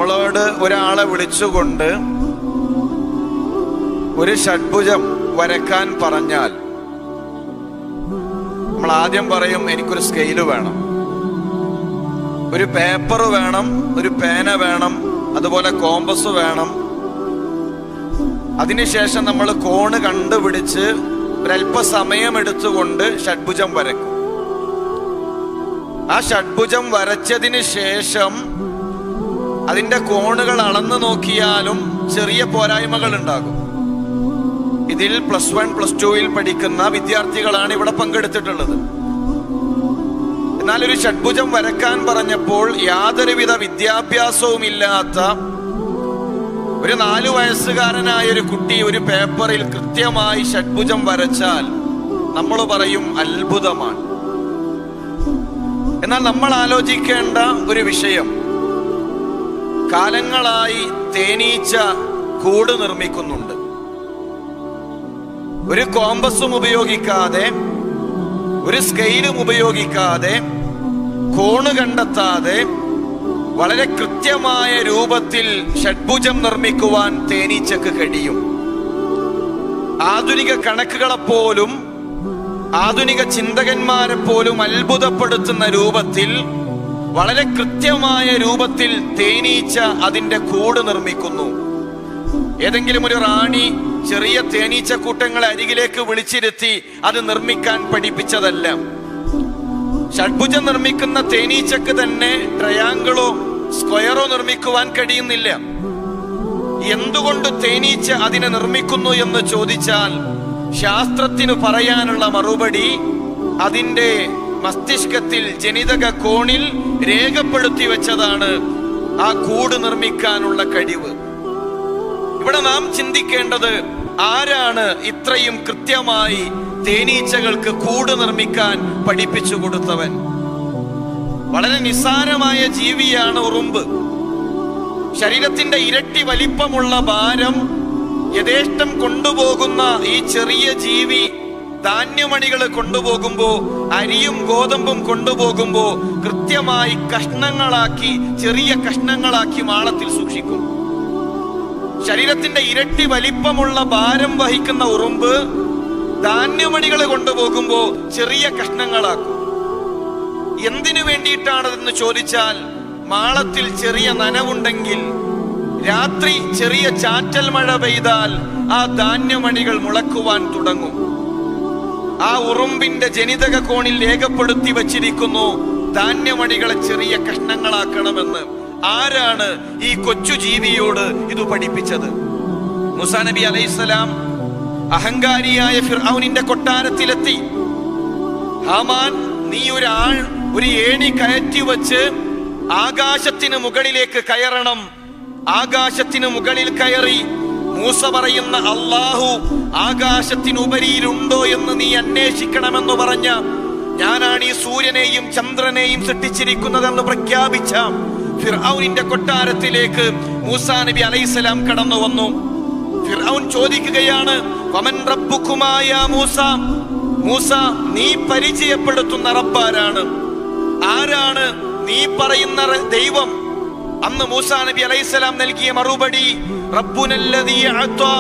നമ്മളോട് ഒരാളെ വിളിച്ചുകൊണ്ട് ഒരു ഷഡ്ഭുജം വരക്കാൻ പറഞ്ഞാൽ നമ്മൾ ആദ്യം പറയും എനിക്കൊരു സ്കെയില് വേണം, ഒരു പേപ്പർ വേണം, ഒരു പേന വേണം, അതുപോലെ കോമ്പസ് വേണം. അതിനുശേഷം നമ്മൾ കോണ് കണ്ടുപിടിച്ച് ഒരല്പസമയം എടുത്തുകൊണ്ട് ഷഡ്ഭുജം വരക്കും. ആ ഷഡ്ഭുജം വരച്ചതിന് ശേഷം അതിന്റെ കോണുകൾ അളന്നു നോക്കിയാലും ചെറിയ പോരായ്മകൾ ഉണ്ടാകും. ഇതിൽ +1 +2 പഠിക്കുന്ന വിദ്യാർത്ഥികളാണ് ഇവിടെ പങ്കെടുത്തിട്ടുള്ളത്. എന്നാൽ ഒരു ഷഡ്ഭുജം വരക്കാൻ പറഞ്ഞപ്പോൾ യാതൊരുവിധ വിദ്യാഭ്യാസവും ഇല്ലാത്ത ഒരു 4 വയസ്സുകാരനായ ഒരു കുട്ടി ഒരു പേപ്പറിൽ കൃത്യമായി ഷഡ്ഭുജം വരച്ചാൽ നമ്മൾ പറയും അത്ഭുതമാണ്. എന്നാൽ നമ്മൾ ആലോചിക്കേണ്ട ഒരു വിഷയം, കാലങ്ങളായി തേനീച്ച കൂട് നിർമ്മിക്കുന്നുണ്ട്. ഒരു കോമ്പസും ഉപയോഗിക്കാതെ, ഒരു സ്കെയിലും ഉപയോഗിക്കാതെ, കോണ് കണ്ടെത്താതെ വളരെ കൃത്യമായ രൂപത്തിൽ ഷഡ്ഭുജം നിർമ്മിക്കുവാൻ തേനീച്ചക്ക് കഴിയും. ആധുനിക കണക്കുകളെപ്പോലും ആധുനിക ചിന്തകന്മാരെ പോലും അത്ഭുതപ്പെടുത്തുന്ന രൂപത്തിൽ വളരെ കൃത്യമായ രൂപത്തിൽ തേനീച്ച അതിന്റെ കൂട് നിർമ്മിക്കുന്നു. ഏതെങ്കിലും ഒരു റാണി ചെറിയ തേനീച്ച കൂട്ടങ്ങളെ അരികിലേക്ക് വിളിച്ചിരുത്തി അത് നിർമ്മിക്കാൻ പഠിപ്പിച്ചതല്ല. ഷഡ്ഭുജം നിർമ്മിക്കുന്ന തേനീച്ചക്ക് തന്നെ ട്രയാങ്കിളോ സ്ക്വയറോ നിർമ്മിക്കുവാൻ കഴിയുന്നില്ല. എന്തുകൊണ്ട് തേനീച്ച അതിനെ നിർമ്മിക്കുന്നു എന്ന് ചോദിച്ചാൽ ശാസ്ത്രത്തിന് പറയാനുള്ള മറുപടി അതിന്റെ മസ്തിഷ്കത്തിൽ ജനിതക കോണിൽ രേഖപ്പെടുത്തി വെച്ചതാണ് ആ കൂട് നിർമ്മിക്കാനുള്ള കഴിവ്. ഇവിടെ നാം ചിന്തിക്കേണ്ടത്, ആരാണ് ഇത്രയും കൃത്യമായി തേനീച്ചകൾക്ക് കൂട് നിർമ്മിക്കാൻ പഠിപ്പിച്ചു കൊടുത്തവൻ? വളരെ നിസ്സാരമായ ജീവിയാണ് ഉറുമ്പ്. ശരീരത്തിന്റെ ഇരട്ടി വലിപ്പമുള്ള ഭാരം യഥേഷ്ടം കൊണ്ടുപോകുന്ന ഈ ചെറിയ ജീവി ധാന്യമണികൾ കൊണ്ടുപോകുമ്പോ, അരിയും ഗോതമ്പും കൊണ്ടുപോകുമ്പോ കൃത്യമായി കഷ്ണങ്ങളാക്കി, ചെറിയ കഷ്ണങ്ങളാക്കി മാളത്തിൽ സൂക്ഷിക്കും. ശരീരത്തിന്റെ ഇരട്ടി വലിപ്പമുള്ള ഭാരം വഹിക്കുന്ന ഉറുമ്പ് ധാന്യമണികൾ കൊണ്ടുപോകുമ്പോ ചെറിയ കഷ്ണങ്ങളാക്കും. എന്തിനു വേണ്ടിയിട്ടാണതെന്ന് ചോദിച്ചാൽ, മാളത്തിൽ ചെറിയ നനവുണ്ടെങ്കിൽ, രാത്രി ചെറിയ ചാറ്റൽ മഴ പെയ്താൽ ആ ധാന്യമണികൾ മുളക്കുവാൻ തുടങ്ങും. ആ ഉറുമ്പിന്റെ ജനിതക കോണിൽ രേഖപ്പെടുത്തി വച്ചിരിക്കുന്നു ധാന്യമണികളെ ചെറിയ കഷ്ണങ്ങളാക്കണമെന്ന്. ആരാണ് ഈ കൊച്ചു ജീവിയോട് ഇത് പഠിപ്പിച്ചത്? മൂസാ നബി അലൈഹിസ്സലാം അഹങ്കാരിയായ ഫിർഔനിന്റെ കൊട്ടാരത്തിലെത്തി. ഹാമാൻ, നീ ഒരു ഏണി കയറ്റി വച്ച് ആകാശത്തിന് മുകളിലേക്ക് കയറണം. ആകാശത്തിന് മുകളിൽ കയറി മൂസ പറയുന്ന അല്ലാഹു ആകാശത്തിനുപരിയിലുണ്ടോ എന്ന് നീ അന്വേഷിക്കണമെന്ന് പറഞ്ഞ, ഞാനാണ് ഈ സൂര്യനെയും ചന്ദ്രനെയും സൃഷ്ടിച്ചിരിക്കുന്നതെന്ന് പ്രഖ്യാപിച്ച ഫിർഔനിന്റെ കൊട്ടാരത്തിലേക്ക് മൂസാ നബി അലൈഹിസ്സലാം കടന്നു വന്നു. ഫിർഔൻ ചോദിക്കുകയാണ്, വമൻ റബ്ബുകുമാ യാ മൂസ? മൂസ, നീ പരിചയപ്പെടുത്തുന്ന റബ്ബാരാണ്? ആരാണ് നീ പറയുന്ന ദൈവം? അന്ന് മൂസാ നബി അലൈഹിസ്സലാം നൽകിയ മറുപടി, റബ്ബുനല്ലദീ അഅതാ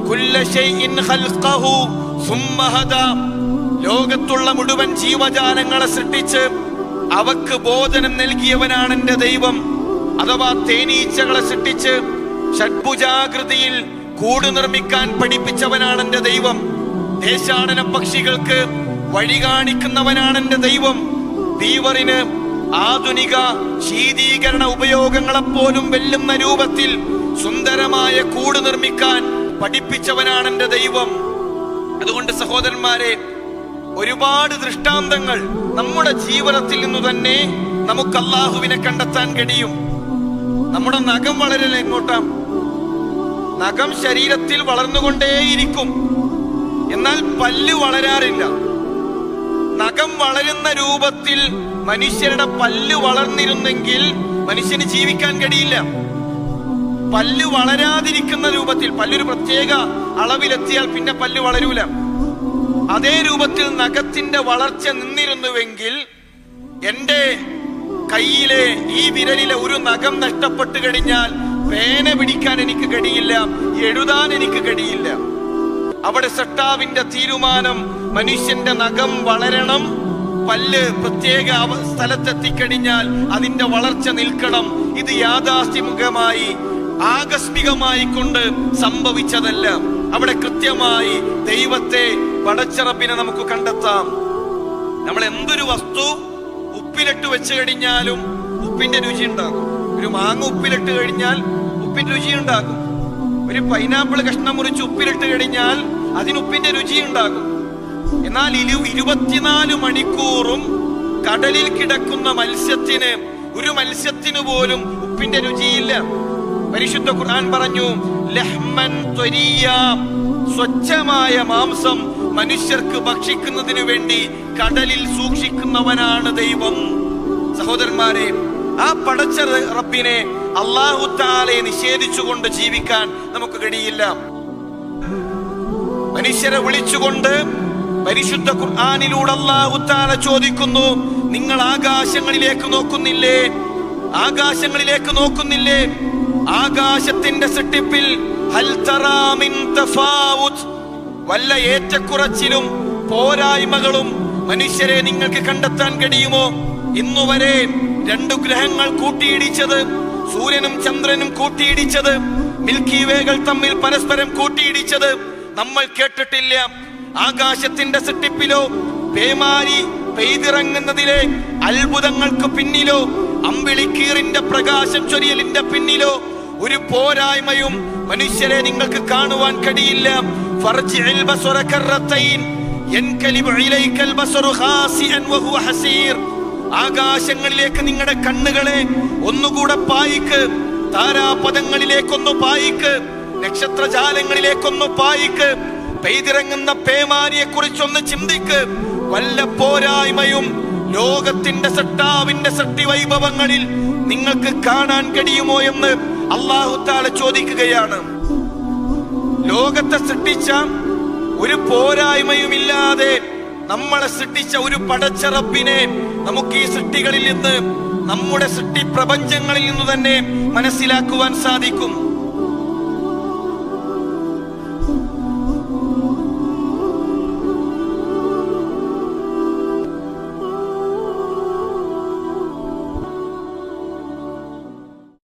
കുല്ല ശൈഇൻ ഖൽഖഹു സുമ്മ ഹദാ. ലോകത്തുള്ള മുഴുവൻ ജീവജാലങ്ങളെ സൃഷ്ടിച്ച് അവക്ക് ബോധനം നൽകിയവനാണ് എന്റെ ദൈവം. അഥവാ തേനീച്ചകളെ സൃഷ്ടിച്ച് ഷഡ്ഭുജാകൃതിയിൽ കൂട് നിർമ്മിക്കാൻ പഠിപ്പിച്ചവനാണ് എന്റെ ദൈവം. ദേശാടന പക്ഷികൾക്ക് വഴി കാണിക്കുന്നവനാണ് എന്റെ ദൈവം. ബീവറിന് ആധുനിക ശീതീകരണ ഉപയോഗങ്ങളെപ്പോലും വെല്ലുന്ന രൂപത്തിൽ സുന്ദരമായ കൂട് നിർമ്മിക്കാൻ പഠിപ്പിച്ചവനാണ് എന്റെ ദൈവം. അതുകൊണ്ട് സഹോദരന്മാരെ, ഒരുപാട് ദൃഷ്ടാന്തങ്ങൾ നമ്മുടെ ജീവിതത്തിൽ നിന്ന് തന്നെ നമുക്ക് അല്ലാഹുവിനെ കണ്ടെത്താൻ കഴിയും. നമ്മുടെ നഖം വളരൽ എങ്ങോട്ടാ? നഖം ശരീരത്തിൽ വളർന്നുകൊണ്ടേയിരിക്കും, എന്നാൽ പല്ല് വളരാറില്ല. നഖം വളരുന്ന രൂപത്തിൽ മനുഷ്യരുടെ പല്ല് വളർന്നിരുന്നെങ്കിൽ മനുഷ്യന് ജീവിക്കാൻ കഴിയില്ല. പല്ല് വളരാതിരിക്കുന്ന രൂപത്തിൽ, പല്ലൊരു പ്രത്യേക അളവിലെത്തിയാൽ പിന്നെ പല്ല് വളരൂല. അതേ രൂപത്തിൽ നഖത്തിന്റെ വളർച്ച നിന്നിരുന്നുവെങ്കിൽ എന്റെ കയ്യിലെ ഈ വിരലിലെ ഒരു നഖം നഷ്ടപ്പെട്ടു കഴിഞ്ഞാൽ പേന പിടിക്കാൻ എനിക്ക് കഴിയില്ല, എഴുതാൻ എനിക്ക് കഴിയില്ല. അവിടെ സട്ടാവിന്റെ തീരുമാനം മനുഷ്യന്റെ നഖം വളരണം, പല്ല് പ്രത്യേക സ്ഥലത്തെത്തിക്കഴിഞ്ഞാൽ അതിന്റെ വളർച്ച നിൽക്കണം. ഇത് യാഥാസ്ഥിതികമായി ആകസ്മികമായി കൊണ്ട് സംഭവിച്ചതല്ല. അവിടെ കൃത്യമായി ദൈവത്തെ, പടച്ചറപ്പിനെ നമുക്ക് കണ്ടെത്താം. നമ്മൾ എന്തൊരു വസ്തു ഉപ്പിലിട്ട് വെച്ച് കഴിഞ്ഞാലും ഉപ്പിന്റെ രുചി ഉണ്ടാകും. ഒരു മാങ്ങ ഉപ്പിലിട്ട് കഴിഞ്ഞാൽ ഉപ്പിന്റെ രുചി ഉണ്ടാകും. ഒരു പൈനാപ്പിൾ കഷ്ണം മുറിച്ച് ഉപ്പിലിട്ട് കഴിഞ്ഞാൽ അതിന് ഉപ്പിന്റെ രുചി ഉണ്ടാകും. എന്നാൽ 24 മണിക്കൂറും കടലിൽ കിടക്കുന്ന മത്സ്യത്തിന്, ഒരു മത്സ്യത്തിന് പോലും ഉപ്പിന്റെ രുചിയില്ല. പരിശുദ്ധ ഖുർആൻ പറഞ്ഞു, ലഹ്മൻ ത്വരിയ, സ്വച്ഛമായ മാംസം മനുഷ്യർക്ക് ഭക്ഷിക്കുന്നതിനു വേണ്ടി കടലിൽ സൂക്ഷിക്കുന്നവനാണ് ദൈവം. സഹോദരന്മാരെ, ആ പടച്ച റബ്ബിനെ, അല്ലാഹു തആലയെ നിഷേധിച്ചുകൊണ്ട് ജീവിക്കാൻ നമുക്ക് കഴിയില്ല. മനുഷ്യരെ വിളിച്ചുകൊണ്ട് പരിശുദ്ധ ഖുർആനിലൂടെ അല്ലാഹു തആല ചോദിക്കുന്നു, നിങ്ങൾ ആകാശങ്ങളിലേക്ക് നോക്കുന്നില്ലേ? ആകാശങ്ങളിലേക്ക് നോക്കുന്നില്ലേ? ആകാശത്തിന്റെ സൃഷ്ടിപ്പിൽ ഹൽ തറാ മിൻ തഫാവുത്, വല്ല ഏറ്റക്കുറച്ചിലും പോരായ്മകളും മനുഷ്യരെ നിങ്ങൾക്ക് കണ്ടെത്താൻ കഴിയുമോ? ഇന്നുവരെ 2 ഗ്രഹങ്ങൾ കൂട്ടിയിടിച്ചത്, സൂര്യനും ചന്ദ്രനും കൂട്ടിയിടിച്ചത്, മിൽക്കി വേകൾ തമ്മിൽ പരസ്പരം കൂട്ടിയിടിച്ചത് നമ്മൾ കേട്ടിട്ടില്ല. ആകാശത്തിന്റെ സൃഷ്ടിപ്പിലോ പേമാരി പെയ്തിറങ്ങുന്നതിലെ അത്ഭുതങ്ങൾക്ക് പിന്നിലോ അമ്പിളിക്കീറിന്റെ പ്രകാശം ചൊരിയലിന്റെ പിന്നിലോ ഒരു പോരായ്മയും മനുഷ്യരെ നിങ്ങൾക്ക് കാണുവാൻ കഴിയില്ല. ഫർജിഇൽ ബസറ കറത്തൈൻ യൻകലിബു ഇലൈകൽ ബസറു ഖാസിഅൻ വഹുവ ഹസീർ. ആകാശങ്ങളിലേക്ക് നിങ്ങളുടെ കണ്ണുകളെ ഒന്നുകൂടെ പായിക്ക്, താരാപഥങ്ങളിലേക്കൊന്നു പായിക്ക്, നക്ഷത്രജാലങ്ങളിലേക്കൊന്നു പായിക്ക്, പെയ്തിറങ്ങുന്ന പേമാരിയെ കുറിച്ചൊന്ന് ചിന്തിക്ക്. വല്ല പോരായ്മയും ലോകത്തിന്റെ സട്ടാവിന്റെ സൃഷ്ടി വൈഭവങ്ങളിൽ നിങ്ങൾക്ക് കാണാൻ കഴിയുമോ എന്ന് അല്ലാഹു തആല ചോദിക്കുകയാണ്. ലോകത്തെ സൃഷ്ടിച്ച ഒരു പോരായ്മയുമില്ലാതെ നമ്മളെ സൃഷ്ടിച്ച ഒരു പടച്ച റബ്ബിനെ നമുക്ക് ഈ സൃഷ്ടികളിൽ നിന്ന്, നമ്മുടെ സൃഷ്ടി പ്രപഞ്ചങ്ങളിൽ നിന്ന് തന്നെ മനസ്സിലാക്കുവാൻ സാധിക്കും.